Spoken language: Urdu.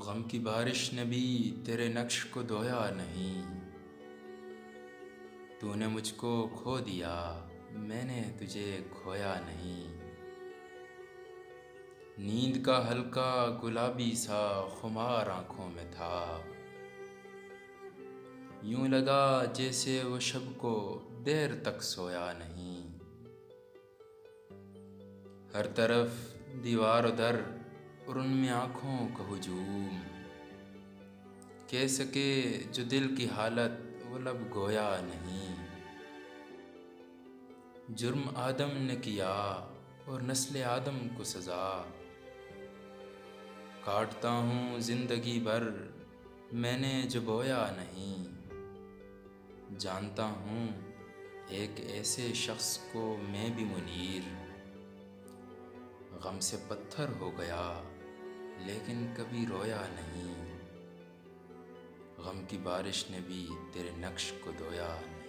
غم کی بارش نے بھی تیرے نقش کو دھویا نہیں، تو نے مجھ کو کھو دیا، میں نے تجھے کھویا نہیں۔ نیند کا ہلکا گلابی سا خمار آنکھوں میں تھا، یوں لگا جیسے وہ شب کو دیر تک سویا نہیں۔ ہر طرف دیوار و در اور ان میں آنکھوں کا ہجوم، کہہ سکے جو دل کی حالت وہ لب گویا نہیں۔ جرم آدم نے کیا اور نسل آدم کو سزا، کاٹتا ہوں زندگی بھر میں نے جو بویا نہیں۔ جانتا ہوں ایک ایسے شخص کو میں بھی منیر، غم سے پتھر ہو گیا لیکن کبھی رویا نہیں۔ غم کی بارش نے بھی تیرے نقش کو دھویا نہیں۔